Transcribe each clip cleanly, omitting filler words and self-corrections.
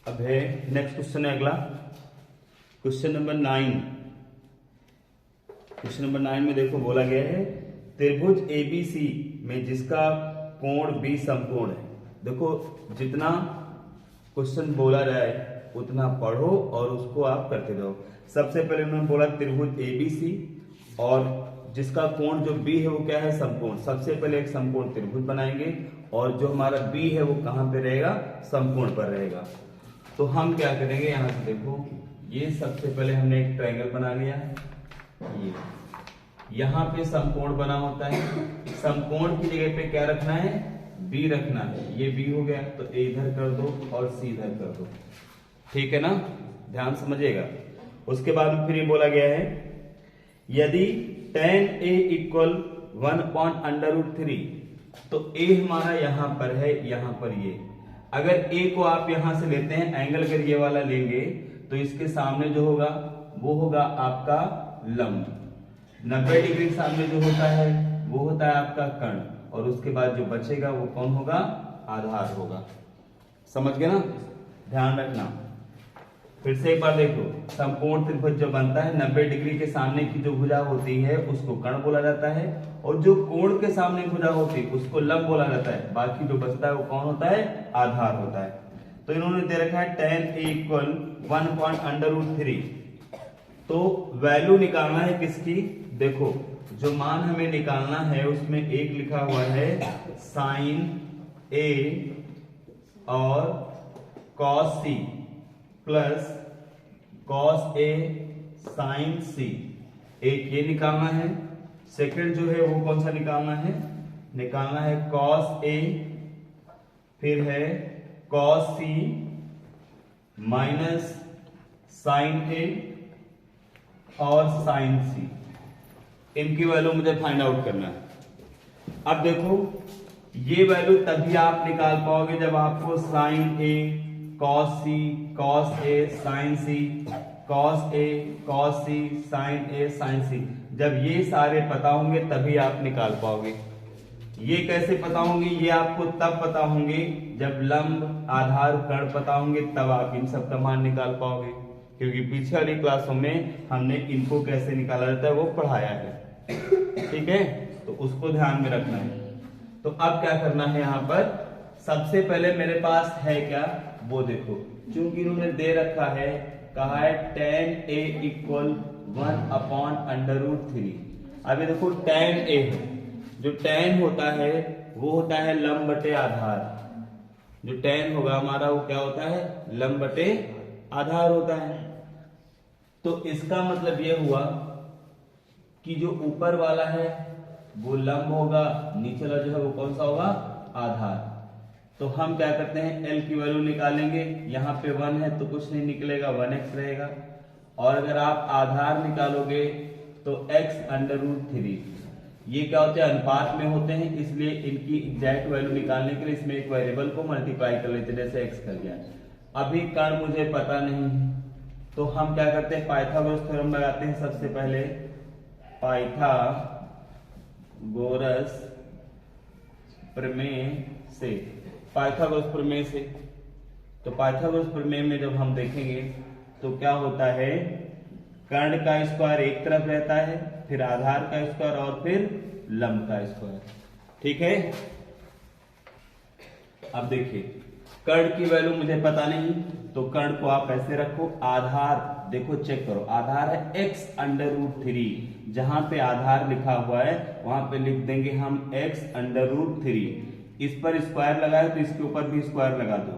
अब है next question है अगला, क्वेश्चन नंबर 9। क्वेश्चन नंबर 9 में देखो बोला गया है त्रिभुज एबीसी में जिसका कोण बी समकोण है। देखो जितना क्वेश्चन बोला जाए उतना पढ़ो और उसको आप करते रहो। सबसे पहले उन्होंने बोला त्रिभुज एबीसी और जिसका कोण जो बी है वो क्या है, समकोण। सबसे पहले एक समकोण त्रिभुज बनाएंगे और जो हमारा बी है वो कहां पे रहेगा, समकोण पर रहेगा। तो हम क्या करेंगे, यहां से देखो ये सबसे पहले हमने एक ट्रायंगल बना लिया, ये यहां पे समकोण बना होता है। समकोण की जगह पे क्या रखना है, बी रखना है। ये बी हो गया तो ए इधर कर दो और सी इधर कर दो, ठीक है ना, ध्यान समझिएगा। उसके बाद फिर ये बोला गया है यदि tan a इक्वल 1/√3 तो a हमारा यहां पर है, यहां पर ये। अगर a को आप यहां से लेते हैं, एंगल अगर ये वाला लेंगे तो इसके सामने जो होगा वो होगा आपका लंब। 90 डिग्री के सामने जो होता है वो होता है आपका कर्ण, और उसके बाद जो बचेगा वो कौन होगा, आधार होगा। समझ गए ना, ध्यान रखना। फिर से एक बार देखो, समकोण त्रिभुज जो बनता है 90 डिग्री के सामने की जो भुजा होती है उसको कर्ण बोला जाता है, और जो कोण के सामने भुजा होती है उसको लंब बोला जाता है। बाकी जो बचता है वो कौन होता है, आधार होता है। तो इन्होंने दे रखा है tan a इक्वल 1/√3। तो वैल्यू निकालना है किसकी, देखो जो मान हमें निकालना है उसमें एक लिखा हुआ है साइन a और cos c plus cos a sin c, एक ये निकालना है। सेकंड जो है वो कौन सा निकालना है, cos a, फिर है cos c minus sin a और sin c। इनकी वैल्यू मुझे फाइंड आउट करना है। अब देखो ये वैल्यू तभी आप निकाल पाओगे जब आपको sin a cos c cos a sin c cos a cos c sin a sin c, जब ये सारे पता होंगे तभी आप निकाल पाओगे। ये कैसे पता होंगे, ये आपको तब पता होंगे जब लंब आधार कर्ण पता होंगे, तब आप इन सब का मान निकाल पाओगे। क्योंकि पीछे वाली क्लासों में हमने इनको कैसे निकाला जाता है वो पढ़ाया है, ठीक है, तो उसको ध्यान में रखना है। तो अब क्या करना है, यहाँ पर सबसे पहले मेरे पास है क्या, वो देखो, क्योंकि इन्होंने दे रखा है, कहा है tan a इक्वल 1/√3। अभी देखो tan a है, जो tan होता है वो होता है लंब बटे आधार। जो tan होगा हमारा वो क्या होता है, लंब बटे आधार होता है। तो इसका मतलब ये हुआ कि जो ऊपर वाला है वो लंब होगा, नीचे वाला जो है वो कौन सा होगा, आधार। तो हम क्या करते हैं, L की वैल्यू निकालेंगे। यहाँ पे 1 है तो कुछ नहीं निकलेगा, 1x रहेगा। और अगर आप आधार निकालोगे तो x√3। ये क्या होते हैं, अनुपात में होते हैं, इसलिए इनकी एग्जैक्ट वैल्यू निकालने के लिए इसमें एक वेरिएबल को मल्टीप्लाई कर लेते हैं, जैसे x कर दिया। अभी कर्ण मुझे पता नहीं है तो हम क्या करते हैं, पाइथागोरस थ्योरम लगाते हैं। सबसे पहले पाइथागोरस प्रमेय से, पाइथागोरस प्रमेय से। तो पाइथागोरस प्रमेय में जब हम देखेंगे तो क्या होता है, कर्ण का स्क्वायर एक तरफ रहता है, फिर आधार का स्क्वायर और फिर लंब का स्क्वायर, ठीक है। अब देखिए कर्ण की वैल्यू मुझे पता नहीं, तो कर्ण को आप ऐसे रखो, आधार देखो चेक करो, आधार है x√3। जहां पे आधार लिखा हुआ है वहां पे लिख देंगे हम x√3। इस पर स्क्वायर लगाए तो इसके ऊपर भी स्क्वायर लगा दो,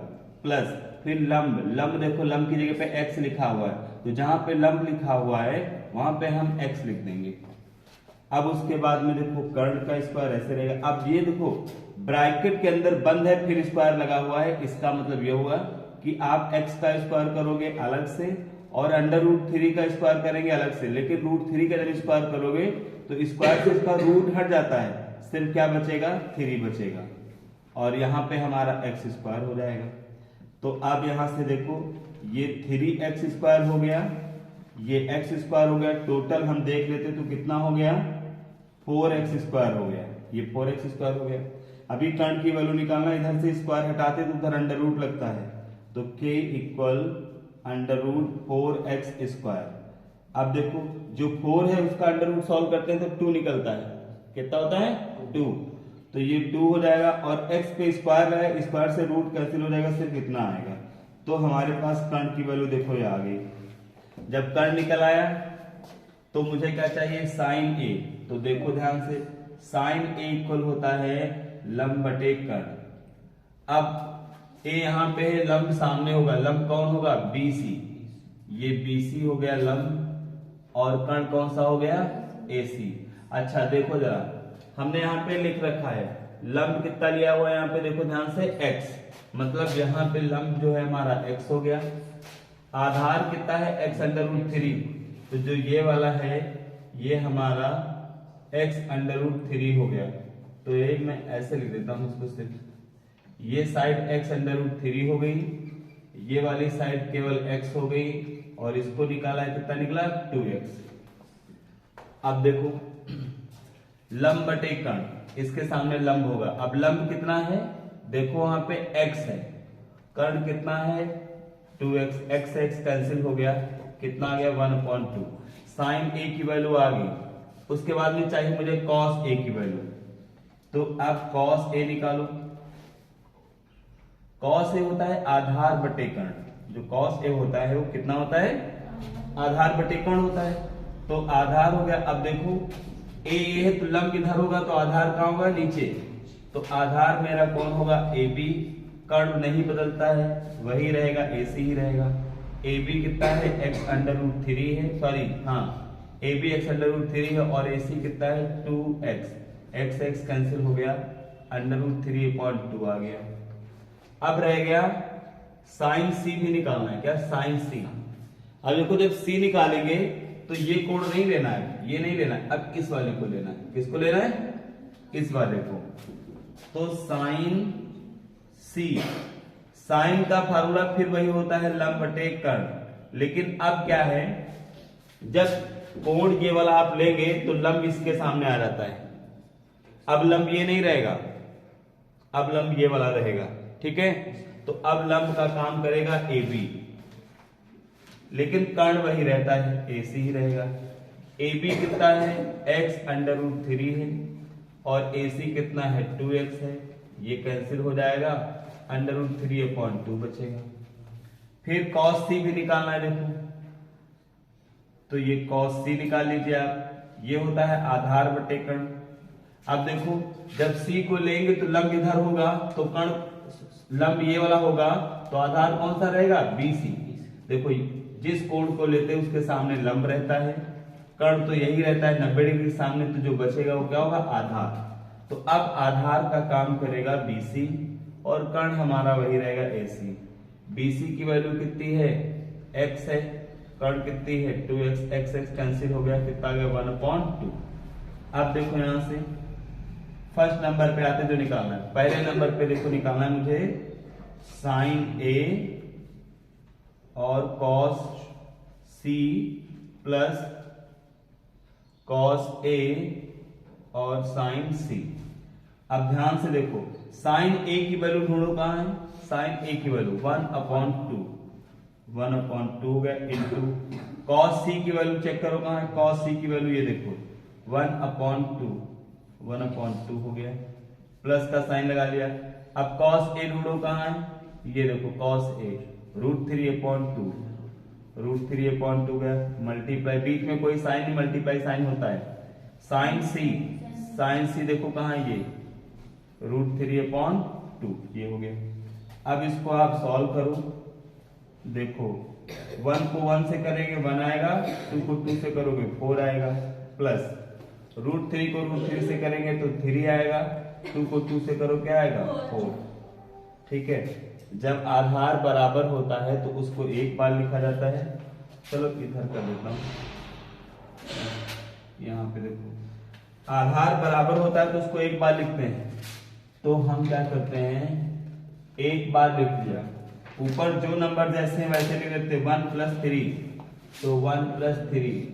प्लस फिर लंब, लंब देखो लंब की जगह पे x लिखा हुआ है, तो जहां पे लंब लिखा हुआ है वहां पे हम x लिख देंगे। अब उसके बाद में देखो कर्ण का स्क्वायर ऐसे रहेगा। अब ये देखो ब्रैकेट के अंदर बंद है फिर स्क्वायर लगा हुआ है, इसका मतलब ये हुआ कि आप x का स्क्वायर करोगे अलग से और √3 का स्क्वायर करेंगे अलग से, लेकिन √3 का जब स्क्वायर करोगे तो स्क्वायर से इसका रूट हट जाता है, सिर्फ क्या बचेगा, 3 बचेगा, और यहाँ पे हमारा x स्क्वायर हो जाएगा। तो अब यहां से देखो ये 3x स्क्वायर हो गया, ये x स्क्वायर हो गया, टोटल हम देख लेते तो कितना हो गया, 4x स्क्वायर हो गया, ये 4x स्क्वायर हो गया। अभी कर्ण की वैल्यू निकालना, इधर से स्क्वायर हटाते तो उधर अंडर रूट लगता है, तो k इक्वल √4x²। अब देखो जो 4 है उसका अंडर रूट सॉल्व करते हैं तो 2 निकलता है। कितना होता है 2, तो ये 2 हो जाएगा और x पे स्क्वायर है, स्क्वायर से रूट कैंसिल हो जाएगा, सिर्फ कितना आएगा। तो हमारे पास कर्ण की वैल्यू देखो ये आ गई। जब कर्ण निकल आया तो मुझे क्या चाहिए साइन ए। तो देखो ध्यान से साइन ए इक्वल होता है लंब बटे कर्ण। अब ए यहां पे है, लंब सामने होगा, लंब कौन होगा बीसी, ये बीसी हो गया लंब और कर्ण कौन सा हो गया एसी। अच्छा देखो जरा हमने यहाँ पे लिख रखा है लंब कितना लिया हुआ है, यहाँ पे देखो ध्यान से x, मतलब यहाँ पे लंब जो है हमारा x हो गया। आधार कितना है x√3, तो जो ये वाला है ये हमारा x√3 हो गया। तो ये मैं ऐसे लिख देता हूं इसको, सिर्फ ये साइड x√3 हो गई, ये वाली साइड केवल x हो गई और इसको निकाला है, कितना निकला 2x। अब देखो लंब बटे कर्ण, इसके सामने लंब होगा। अब लंब कितना है देखो वहां पे x है, कर्ण कितना है 2x, x x कैंसिल हो गया, कितना आ गया 1/2। साइन a की वैल्यू आ गई, उसके बाद में चाहिए मुझे cos a की वैल्यू, तो अब cos a निकालो। cos a होता है आधार बटे कर्ण, जो cos a होता है वो कितना होता है आधार बटे कर्ण होता है। तो आधार हो गया। अब देखो a है तो लंब इधर होगा तो आधार कहां होगा नीचे, तो आधार मेरा कौन होगा AB। कर्ण नहीं बदलता है, वही रहेगा AC ही रहेगा। AB कितना है x√3 है, सॉरी हाँ AB x√3 है और AC कितना है 2x, x x कैंसिल हो गया, √3/2 आ गया। अब रह गया साइन C भी निकालना है, क्या साइन C। अब देखो जब C निकालेंगे तो ये कोण नहीं लेना है, ये नहीं लेना है, अब इस वाले को लेना है। किसको लेना है इस वाले को। तो साइन C, साइन का फार्मूला फिर वही होता है लंब बटे कर्ण, लेकिन अब क्या है जब कोण ये वाला आप लेंगे तो लंब इसके सामने आ जाता है। अब लंब ये नहीं रहेगा, अब लंब ये वाला रहेगा, ठीक है। तो अब लंब का काम करेगा AB, लेकिन कर्ण वही रहता है AC ही रहेगा। AB कितना है x√3 है और AC कितना है 2x है, ये कैंसिल हो जाएगा, √3/2 बचेगा। फिर cos C भी निकालना है देखो, तो ये cos C निकाल लीजिए आप, ये होता है आधार बटे कर्ण। अब देखो जब C को लेंगे तो लंब इधर होगा, तो कर्ण लंब ये वाला होगा, तो आधार कौन सा रहेगा BC। देखो जिस कोण को लेते हैं उसके सामने लंब रहता है, कर्ण तो यही रहता है 90 डिग्री सामने, तो जो बचेगा वो क्या होगा आधार। तो अब आधार का काम करेगा BC और कर्ण हमारा वही रहेगा AC। BC की वैल्यू कितनी है x है, कर्ण कितनी है 2x, x x कैंसिल हो गया, कितना आ गया 1/2। अब देखो यहां से फर्स्ट नंबर पे आते जो निकालना है, पहले नंबर पे देखो निकालना है मुझे साइन A और cos C plus cos A और साइन C। अब ध्यान से देखो साइन A की वैल्यू ढूंढो कहां है, साइन A की वैल्यू 1/2 हो गया इंटू cos C की वैल्यू चेक करो कहां है, cos C की वैल्यू ये देखो 1/2 हो गया, प्लस का साइन लगा लिया। अब cos A ढूंढो कहां है, ये देखो cos A √3/2 गया, मल्टीप्लाई, बीच में कोई साइन नहीं, मल्टीप्लाई साइन होता है। साइन C देखो कहां है, ये √3/2 ये हो गया। अब इसको आप सॉल्व करो, देखो 1 को 1 से करेंगे 1 आएगा, 2 को 2 से करोगे 4 आएगा, प्लस √3 को √3 से करेंगे तो 3 आएगा, 2 को 2 से करो क्या आएगा 4, ठीक है। जब आधार बराबर होता है तो उसको एक बार लिखा जाता है। चलो इधर कर देता हूं, यहां पे देखो आधार बराबर होता है तो उसको एक बार लिखते हैं, तो हम क्या करते हैं एक बार लिख दिया, ऊपर जो नंबर जैसे हैं वैसे लिख देते 1 + 3, तो 1 + 3,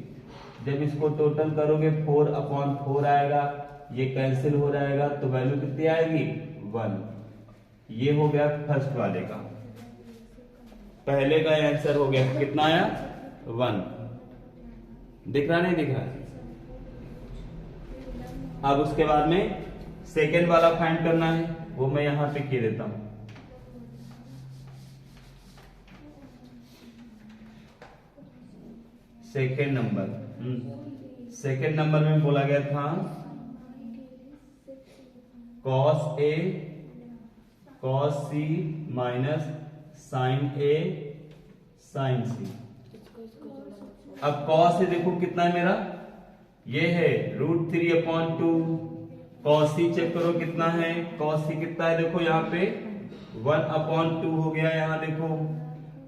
जब इसको टोटल करोगे 4/4 आएगा, ये कैंसिल हो जाएगा, तो वैल्यू कितनी आएगी 1। ये हो गया फर्स्ट वाले का। पहले का आंसर हो गया, कितना आया 1। दिख रहा नहीं दिख रहा? अब उसके बाद में सेकेंड वाला फाइंड करना है, वो मैं यहां पे किए देता हूं। सेकेंड नंबर में बोला गया था cos A cos C minus sin A sin C। अब cos A देखो कितना है मेरा, ये है √3/2। cos C चेक करो कितना है, cos C कितना है देखो यहाँ पे 1/2 हो गया, यहाँ देखो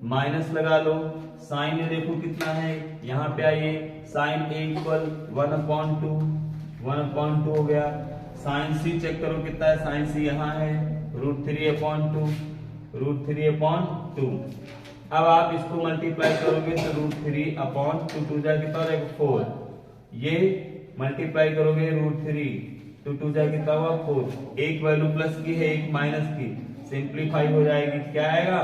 माइनस लगा लो। साइन ए देखो कितना है, यहाँ पे आइए साइन ए इक्वल 1/2 हो गया। साइन सी चेक करो कितना है, साइन सी यहाँ है √3/2। अब आप इसको मल्टीप्लाई करोगे तो √3/2 2 जा कितना हो जाएगा 4। ये मल्टीप्लाई करोगे √3 2 जा कितना हुआ 4। एक वैल्यू प्लस की है एक माइनस की, सिंप्लीफाई हो जाएगी, क्या आएगा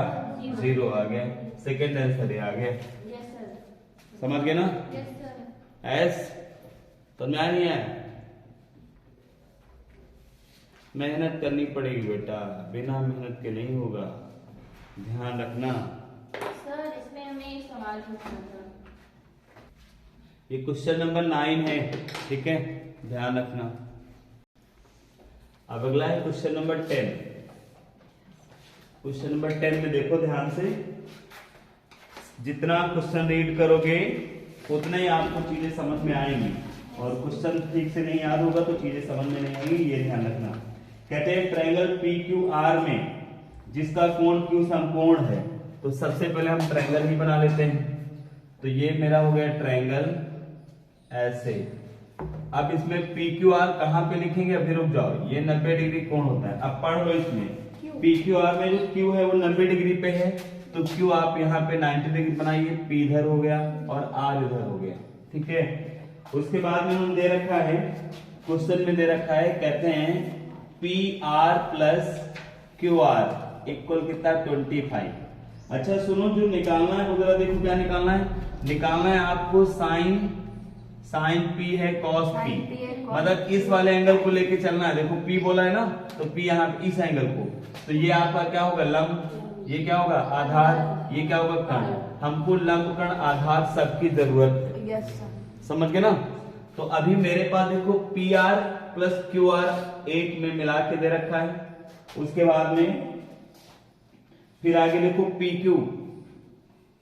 0 आ गया। सेकेंड आंसर ये आ गया। समझ गए ना? एस तो मैं नहीं है, मेहनत करनी पड़ेगी बेटा, बिना मेहनत के नहीं होगा, ध्यान रखना। सर इसमें हमें एक सवाल पूछना था। ये क्वेश्चन नंबर 9 है, ठीक है, ध्यान रखना। अब अगला है क्वेश्चन नंबर 10। क्वेश्चन नंबर 10 में देखो ध्यान से, जितना क्वेश्चन रीड करोगे उतना ही आपको चीजें समझ में आएंगी, और क्वेश्चन ठीक से नहीं याद होगा तो चीजें समझ में नहीं आएंगी, ये ध्यान रखना। कहते हैं ट्रायंगल PQR में जिसका कोण Q समकोण है, तो सबसे पहले हम ट्रायंगल ही बना लेते हैं। तो ये मेरा हो गया ट्रायंगल ऐसे। अब इसमें PQR कहां पे लिखेंगे, अभी रुक जाओ, ये 90 डिग्री कोण होता है। अब पढ़ लो इसमें PQR में जो Q है वो 90 डिग्री पे है, तो Q आप यहाँ पे 90 डिग्री बनाइए, P इधर हो गया और R इधर हो गया, ठीक है। उसके बाद में हम दे रखा है, क्वेश्चन में दे रखा है, कहते हैं PR प्लस QR इक्वल कितना 25। अच्छा सुनो, जो निकालना है वो जरा देखो क्या निकालना है। निकालना है आपको साइन P है cos P, मतलब इस वाले एंगल को लेके चलना है। देखो P बोला है ना, तो P यहाँ पे इस एंगल को, तो ये आपका क्या होगा लंब, ये क्या होगा आधार, ये क्या होगा कण। हमको लंब कण आधार सबकी जरूरत है, समझ गए ना। तो अभी मेरे पास देखो PR प्लस QR एक में मिला के दे रखा है। उसके बाद में फिर आगे देखो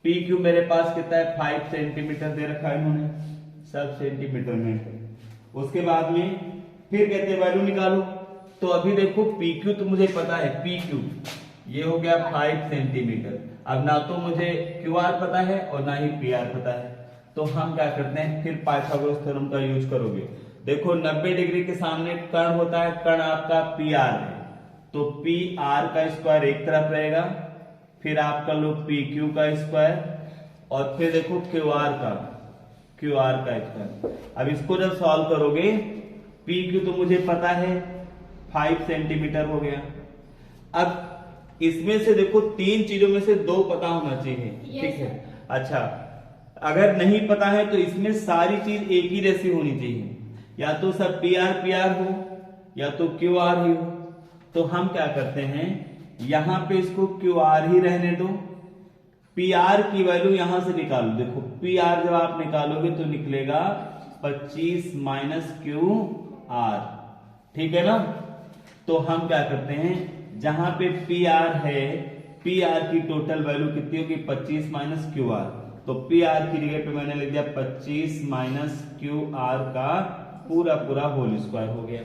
PQ मेरे पास कितना है 5 सेंटीमीटर दे रखा है इन्होंने, सब सेंटीमीटर में। उसके बाद में फिर कहते हैं वैल्यू निकालो, तो अभी देखो PQ तो मुझे पता है, PQ ये हो गया 5 सेंटीमीटर। अब ना तो मुझे QR पता है और ना ही PR पता है, तो हम क्या करते हैं, फिर पाइथागोरस थ्योरम का यूज करोगे। देखो 90 डिग्री के सामने कर्ण होता है, कर्ण आपका PR है, तो PR का स्क्वायर एक तरफ रहेगा, फिर आप कर लो PQ का स्क्वायर, और फिर देखो QR का स्क्वायर। अब इसको जब सॉल्व करोगे, PQ तो मुझे पता है 5 सेंटीमीटर हो गया। अब इसमें से देखो 3 चीजों में से 2 पता होना चाहिए, ठीक है। अच्छा अगर नहीं पता है तो इसमें सारी चीज एक ही जैसी होनी चाहिए, या तो सब PR हो या तो QR ही हो। तो हम क्या करते हैं, यहां पे इसको QR ही रहने दो, PR की वैल्यू यहां से निकालो। देखो PR जब आप निकालोगे तो निकलेगा 25 माइनस QR, ठीक है ना। तो हम क्या करते हैं, जहां पे PR है, PR की टोटल वैल्यू कितनी होगी 25 माइनस QR, तो PR की जगह पे मैंने लिख दिया 25 माइनस QR का पूरा होल स्क्वायर हो गया।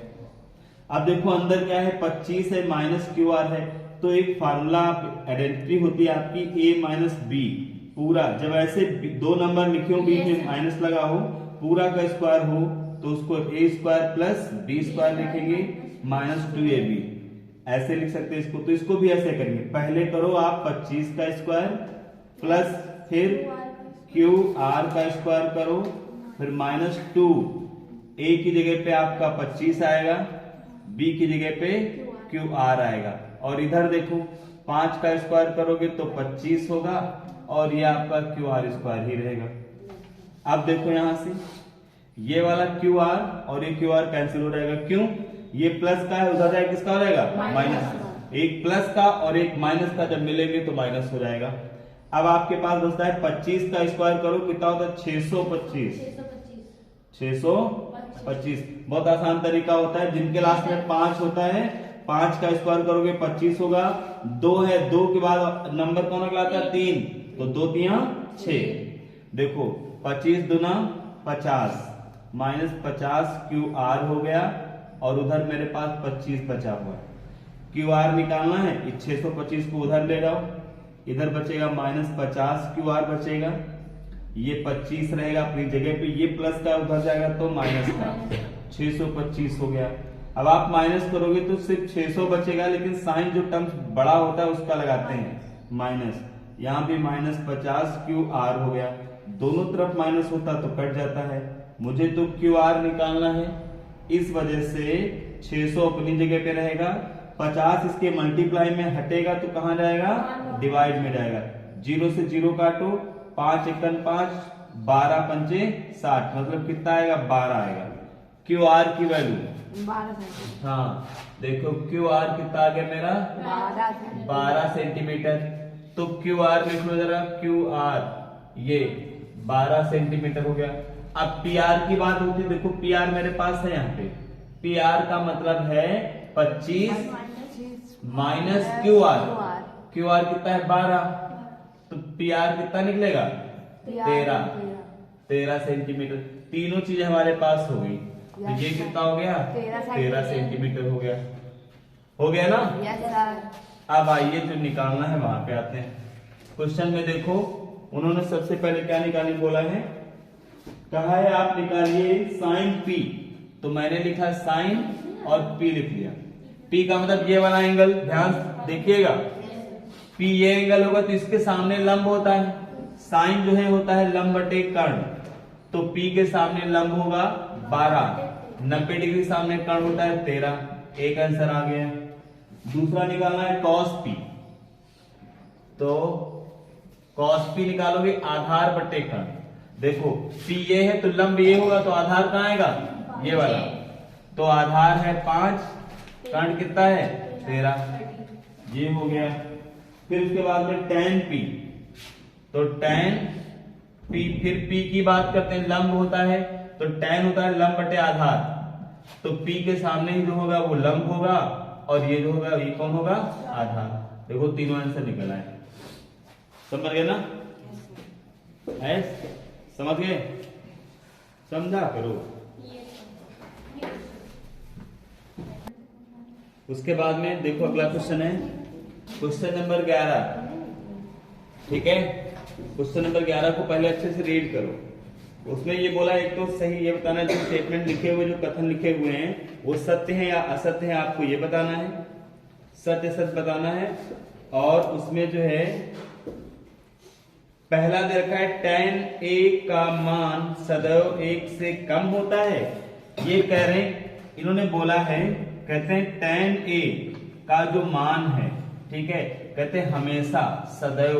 अब देखो अंदर क्या है, 25 है माइनस QR है, तो एक फार्मूला आइडेंटिटी होती है आपकी A माइनस B पूरा। जब ऐसे 2 नंबर लिखे हो बीच में माइनस लगा हो, पूरा का स्क्वायर हो, तो उसको A square plus B square लिखेंगे माइनस 2AB, ऐसे लिख सकते हैं इसको। तो इसको भी ऐसे करेंगे, पहले करो आप 25 का स्क्वायर प्लस फिर QR का स्क्वायर करो, फिर माइनस 2, A की जगह पे आपका 25 आएगा, B की जगह पे QR आएगा, और इधर देखो 5 का स्क्वायर करोगे तो 25 होगा और ये आपका क्यू आर स्क्वायर ही रहेगा। अब देखो यहां से ये वाला क्यू आर और ये क्यू आर कैंसिल हो जाएगा। क्यों? ये प्लस का है, उधर जाएगा किसका हो जाएगा? माइनस। एक प्लस का और एक माइनस का जब मिलेंगे तो माइनस हो जाएगा। अब आपके पास बचता है 25 का स्क्वायर करो कितना होता है? 625। 625 बहुत आसान तरीका होता है। जिनके लास्ट में 5 होता है 5 का स्क्वायर करोगे 25 होगा। 2 है, 2 के बाद नंबर कौन अगला आता है? 3, तो 2 3 6। देखो 25 दूना 50 माइनस 50 क्यू आर हो गया और उधर मेरे पास 25 बचा हुआ है। क्यू आर निकालना है, इस 625 को उधर ले जाओ, इधर बचेगा माइनस 50 क्यू आर बचेगा, ये 25 रहेगा अपनी जगह पे, ये प्लस का उधर जाएगा तो माइनस का 625 हो गया। अब आप माइनस करोगे तो सिर्फ 600 बचेगा, लेकिन साइन जो टर्म्स बड़ा होता है उसका लगाते हैं माइनस। यहाँ भी माइनस 50 क्यू आर हो गया। दोनों तरफ माइनस होता तो कट जाता है। मुझे तो क्यू आर निकालना है, इस वजह से 600 अपनी जगह पे रहेगा। 50 इसके मल्टीप्लाई में हटेगा तो कहां जाएगा? डिवाइड में जाएगा। 0 से 0 काटो, 5 एकन 5, 12 पंचे 60, मतलब कितना आएगा? 12 आएगा। क्यू आर की वैल्यू 12 हाँ देखो क्यू आर कितना आ गया मेरा? 12 सेंटीमीटर। तो क्यू आर लिख लो जरा, क्यू आर ये 12 सेंटीमीटर हो गया। अब पी आर की बात होती है, देखो पी आर मेरे पास है यहाँ पे। पी आर का मतलब है 25 minus Q R. Q R कितना है? 12, तो पी आर कितना निकलेगा? 13 सेंटीमीटर। तीनों चीज हमारे पास हो गई, तो ये कितना हो गया? 13 सेंटीमीटर हो गया। हो गया ना? Yes sir. अब आइए जो निकालना है वहां पे आते हैं। क्वेश्चन में देखो उन्होंने सबसे पहले क्या निकालने बोला है? कहा है आप निकालिए साइन पी, तो मैंने लिखा साइन और पी लिख लिया। पी का मतलब ये वाला एंगल, ध्यान देखिएगा। पी ये एंगल होगा तो इसके सामने लंब होता है। साइन जो है होता है लंब बटे कर्ण, तो पी के सामने लंब होगा 12, 90 डिग्री सामने कर्ण होता है 13। एक आंसर आ गया। दूसरा निकालना है कॉस पी, तो कॉस पी निकालोगे आधार बटे कर्ण। देखो पी ये है तो लंब ये होगा, तो आधार कहाँ आएगा? ये वाला, तो आधार है 5, कर्ण कितना है? 13। ये हो गया। फिर उसके बाद में tan p, तो tan p, फिर p की बात करते हैं, लंब होता है तो tan होता है लंब बटे आधार, तो p के सामने ही जो होगा वो लंब होगा और ये जो होगा ये कौन होगा? आधार। देखो तीनों आंसर निकल आए। समझ गए ना? है? समझ गए? समझा करो। उसके बाद में देखो अगला क्वेश्चन है क्वेश्चन नंबर 11। ठीक है, क्वेश्चन नंबर 11 को पहले अच्छे से रीड करो। उसमें ये बोला एक तो सही ये बताना है, जो स्टेटमेंट लिखे हुए, जो कथन लिखे हुए हैं वो सत्य है या असत्य है, आपको ये बताना है, सत्य सत्य बताना है। और उसमें जो है पहला दे रखा है tan a का मान सदैव 1 से कम होता है। ये कह रहे हैं, इन्होंने बोला है, कहते हैं tan a का जो मान है, ठीक है, कहते हैं हमेशा सदैव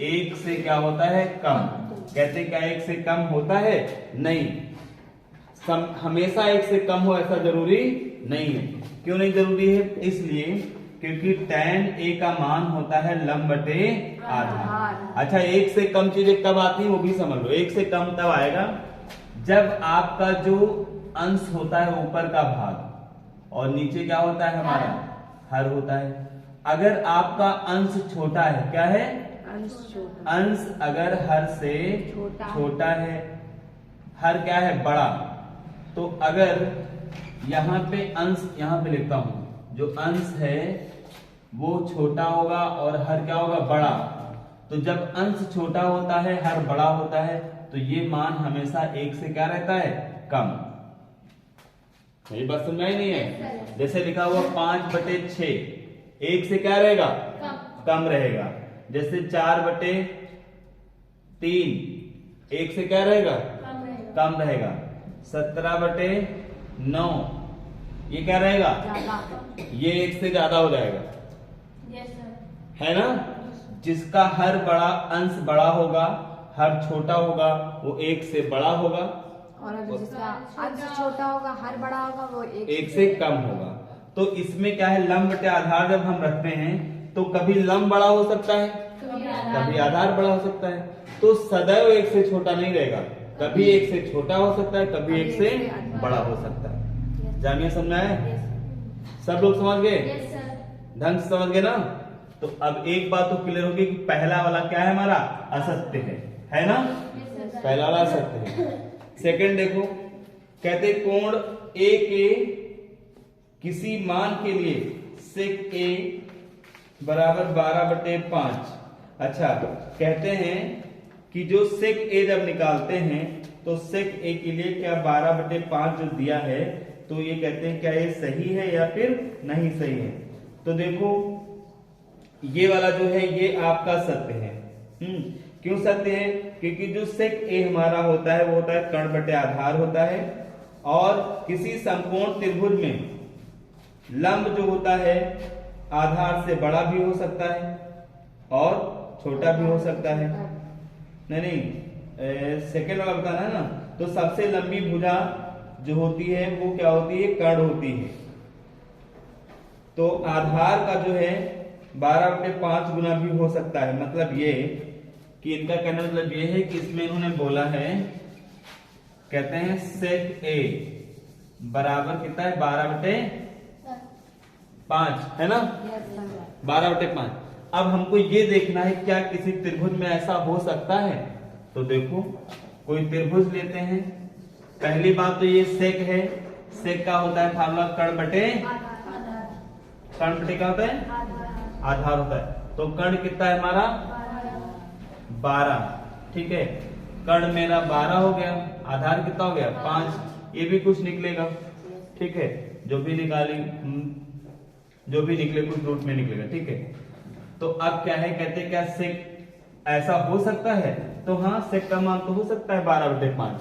1 से क्या होता है? कम। कहते क्या 1 से कम होता है? नहीं, हमेशा 1 से कम हो ऐसा जरूरी नहीं है। क्यों नहीं जरूरी है? इसलिए क्योंकि tan a का मान होता है लंब बटे आधार। अच्छा, 1 से कम चीजें कब आती है वो भी समझ लो। 1 से कम तब आएगा जब आपका जो अंश होता है ऊपर का भाग और नीचे क्या होता है हमारा? हर होता है। अगर आपका अंश छोटा है, क्या है? अंश अगर हर से छोटा है, हर क्या है? बड़ा, तो अगर यहाँ पे अंश, यहाँ पे लिखता हूं, जो अंश है वो छोटा होगा और हर क्या होगा? बड़ा। तो जब अंश छोटा होता है हर बड़ा होता है, तो ये मान हमेशा 1 से क्या रहता है? कम। ये बात समझ में नहीं है? जैसे लिखा हुआ 5/6, 1 से क्या रहेगा? कम रहेगा। जैसे 4/3, 1 से क्या रहेगा? कम रहेगा। 17/9, ये क्या रहेगा? ये 1 से ज्यादा हो जाएगा। Yes sir. है ना। जिसका हर बड़ा अंश बड़ा होगा, हर छोटा होगा, वो एक से बड़ा होगा, और अगर जिसका अंश छोटा होगा हर बड़ा होगा वो एक से कम होगा। तो इसमें क्या है, लंब बटे आधार जब हम रखते हैं तो कभी लंब बड़ा हो सकता है, कभी आधार बड़ा हो सकता है। तो सदैव एक से छोटा नहीं रहेगा, कभी एक से छोटा हो सकता है, कभी एक से बड़ा हो सकता है। जानिए, समझ में आया? सब लोग समझ गए? Yes sir. ढंग से समझ गए ना। तो अब एक बात तो क्लियर होगी कि पहला वाला क्या है, हमारा असत्य है ना। पहला वाला असत्य है। सेकंड देखो, कहते कोण ए के किसी मान के लिए सेक ए बराबर 12/5। अच्छा, कहते हैं कि जो सेक ए जब निकालते हैं तो सेक ए के लिए क्या 12/5 जो दिया है, तो ये कहते हैं क्या ये सही है या फिर नहीं सही है। तो देखो ये वाला जो है ये आपका सत्य है। क्यों सत्य है? क्योंकि जो सेक ए हमारा होता है वो होता है कर्ण बटे आधार होता है, और किसी समकोण त्रिभुज में लंब जो होता है आधार से बड़ा भी हो सकता है और छोटा भी हो सकता है। नहीं, सेकेंड वाला बताना है ना। तो सबसे लंबी भुजा जो होती है वो क्या होती है, कर्ण होती है। तो आधार का जो है 12/5 गुना भी हो सकता है। मतलब ये कि इनका कहना मतलब ये है कि इसमें इन्होंने बोला है, कहते हैं सेक ए बराबर कितना है, 12/5 है ना, 12/5। अब हमको ये देखना है क्या किसी त्रिभुज में ऐसा हो सकता है। तो देखो कोई त्रिभुज लेते हैं। पहली बात तो ये सेक है, सेक का होता है फार्मूला कर्ण बटे क्या होता है, आधार होता है। तो कर्ण कितना है हमारा 12, ठीक है। कर्ण मेरा 12 हो गया, आधार कितना हो गया 5। ये भी कुछ निकलेगा, ठीक है। जो भी निकले कुछ रूट में निकलेगा, ठीक है। तो अब क्या है, कहते हैं क्या सेक ऐसा हो सकता है। तो हाँ, सेक का मान तो हो सकता है 12/5,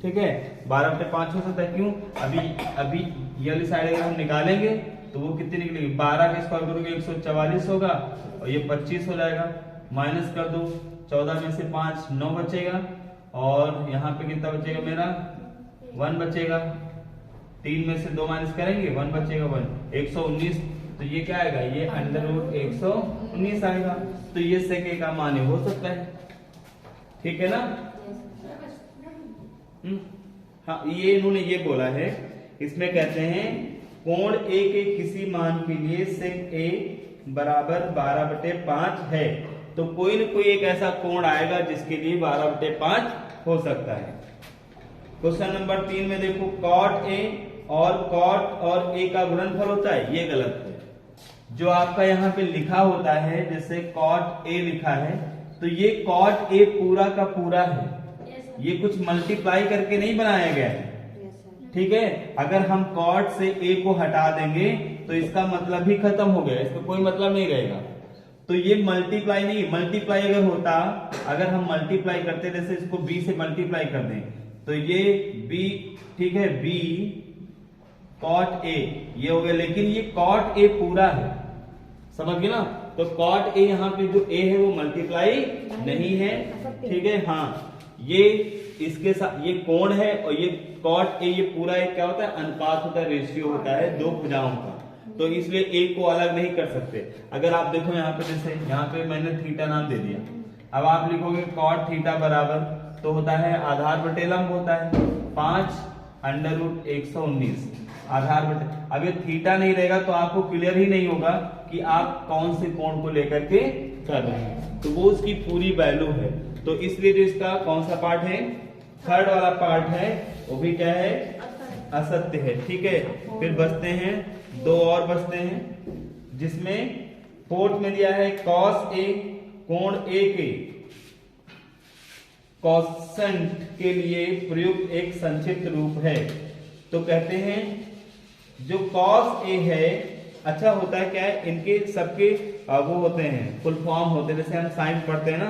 ठीक है। 12/5 हो सकता है। क्यों? अभी ये वाली साइड अगर हम निकालेंगे तो वो कितनी निकलेगी, 12 का स्क्वायर करोगे 144 होगा, और ये 25 हो जाएगा। माइनस कर दो, 14 में से 5 9 बचेगा, और यहाँ पे कितना बचेगा मेरा 1 बचेगा। 3 में से 2 माइनस करेंगे 1 बचेगा, 1 119। तो ये क्या आएगा, ये √119 आएगा। तो ये सेक ए का मान हो सकता है, ठीक है ना। हाँ, ये इन्होंने ये बोला है। इसमें कहते हैं कोण ए के किसी मान के लिए सेक ए बराबर 12/5 है। तो कोई न कोई एक ऐसा कोण आएगा जिसके लिए 12/5 हो सकता है। क्वेश्चन नंबर 3 में देखो, कॉट ए और कॉट और ए का गुणनफल होता है, ये गलत है। जो आपका यहाँ पे लिखा होता है, जैसे कॉट ए लिखा है, तो ये कॉट ए पूरा का पूरा है, ये कुछ मल्टीप्लाई करके नहीं बनाया गया है, ठीक है। अगर हम कॉट से ए को हटा देंगे तो इसका मतलब ही खत्म हो गया, इसका कोई मतलब नहीं रहेगा। तो ये मल्टीप्लाई नहीं, मल्टीप्लाई अगर होता, अगर हम मल्टीप्लाई करते, जैसे इसको बी से मल्टीप्लाई कर दें तो ये बी, ठीक है, बी कॉट ए ये हो गया, लेकिन ये कॉट ए पूरा है, समझ गए ना। तो कॉट ए यहाँ पे जो ए है वो मल्टीप्लाई नहीं है, ठीक है। हाँ, ये इसके साथ ये कोण है, और ये कॉट ए ये पूरा एक क्या होता है, अनुपात होता है, रेशियो होता है दो भुजाओं का। तो इसलिए ए को अलग नहीं कर सकते। अगर आप देखो यहाँ पे, जैसे यहाँ पे मैंने थीटा नाम दे दिया, अब आप लिखोगे कॉट थीटा बराबर, तो होता है आधार बटे लंब होता है 5√119 आधार बटे। अब ये थीटा नहीं रहेगा तो आपको क्लियर ही नहीं होगा कि आप कौन से कोण को लेकर के कर रहे हैं, तो वो उसकी पूरी वैल्यू है। तो इसलिए जो इसका कौन सा पार्ट है, थर्ड वाला पार्ट है, वो भी क्या है, असत्य है, ठीक है। फिर बचते हैं दो और बचते हैं, जिसमें फोर्थ में दिया है कॉस ए, कोण ए के कॉसेंट के लिए प्रयुक्त एक संक्षिप्त रूप है। तो कहते हैं जो कॉस ए है, अच्छा होता है क्या है, इनके सबके वो होते हैं फुल फॉर्म होते हैं, जैसे हम साइन पढ़ते हैं ना,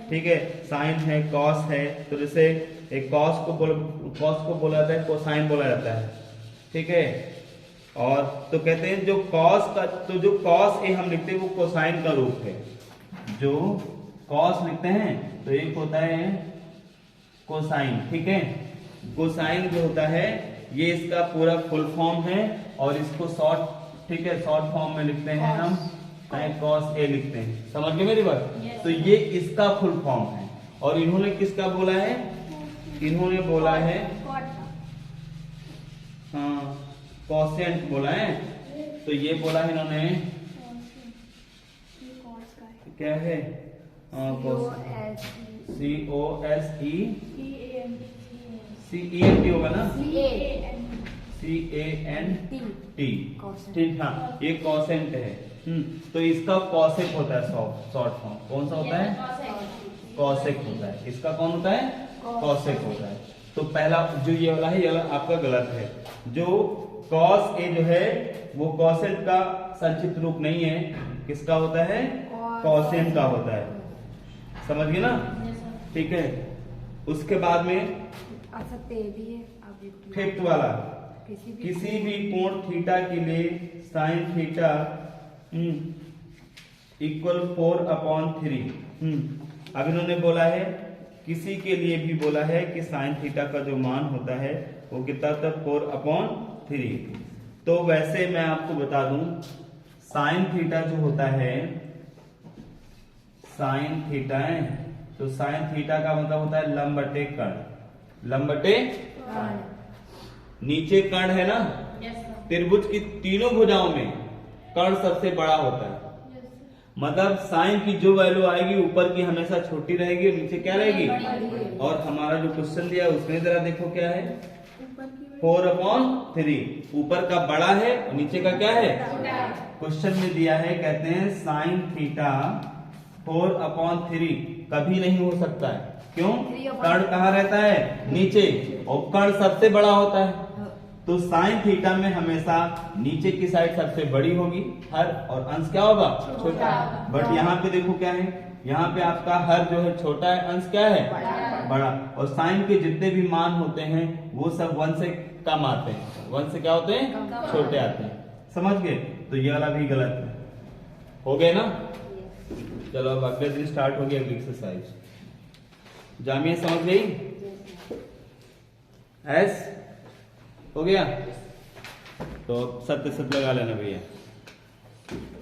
ठीक है, साइन है, कॉस है, तो जैसे एक कॉस को बोला जाता है, कोसाइन बोला जाता है, ठीक है। और तो कहते हैं जो कॉस का, तो जो कॉस ए हम लिखते हैं वो कोसाइन का रूप है। जो कॉस लिखते हैं तो एक होता है कोसाइन, ठीक है। कोसाइन जो होता है ये इसका पूरा फुल फॉर्म है और इसको शॉर्ट, ठीक है, शॉर्ट फॉर्म में लिखते हैं हम, कॉस ए लिखते हैं। समझ गए मेरी बात? Yes. तो ये इसका फुल फॉर्म है। और इन्होंने किसका बोला है? इन्होंने बोला है हाँ कॉसेंट बोला है। तो ये बोला है इन्होंने, क्या है? COSECENT होगा ना, CANT, ठीक। हाँ ये कॉसेंट है। तो इसका कॉसेक होता है शॉर्ट फॉर्म। कौन सा होता है? कॉसेक होता है। इसका कौन होता है? कॉसेक होता है। तो पहला जो ये वाला है, ये वाला आपका गलत है। जो कॉस ए जो है वो कॉसेट का संक्षिप्त रूप नहीं है। किसका होता है? कॉसेंट का होता है। समझ गए ना? ठीक है। उसके बाद में भी है, फिफ्थ वाला, किसी भी कोण थीटा के लिए साइन थीटा इक्वल 4/3। अब इन्होंने बोला है, किसी के लिए भी बोला है कि साइन थीटा का जो मान होता है वो कितना था? 4/3। तो वैसे मैं आपको बता दूं, साइन थीटा जो होता है, साइन थीटा है, तो साइन थीटा का मतलब होता है लंब बटे कर्ण। लंब बटे नीचे कर्ण है ना, त्रिभुज की तीनों भुजाओं में कर्ण सबसे बड़ा होता है। मतलब साइन की जो वैल्यू आएगी ऊपर की हमेशा छोटी रहेगी और नीचे क्या रहेगी? और हमारा जो क्वेश्चन दिया है उसमें जरा देखो क्या है? 4/3। ऊपर का बड़ा है और नीचे का क्या है? क्वेश्चन में दिया है, कहते हैं साइन थीटा 4/3 कभी नहीं हो सकता है। क्यों? कर्ण कहाँ रहता है? नीचे, और कर्ण सबसे बड़ा होता है। तो साइन थीटा में हमेशा नीचे की साइड सबसे बड़ी होगी हर, और अंश क्या होगा? छोटा। बट यहाँ पे देखो क्या है, यहाँ पे आपका हर जो है छोटा है, अंश क्या है? बड़ा। और साइन के जितने भी मान होते हैं वो सब 1 से कम आते हैं। 1 से क्या होते हैं? छोटे आते हैं। समझ गए? तो ये वाला भी गलत है। हो गए ना? चलो अब अगले दिन स्टार्ट हो गया अगली एक्सरसाइज। जामिया समझ गई? एस हो गया? तो 7 लगा लेना भैया।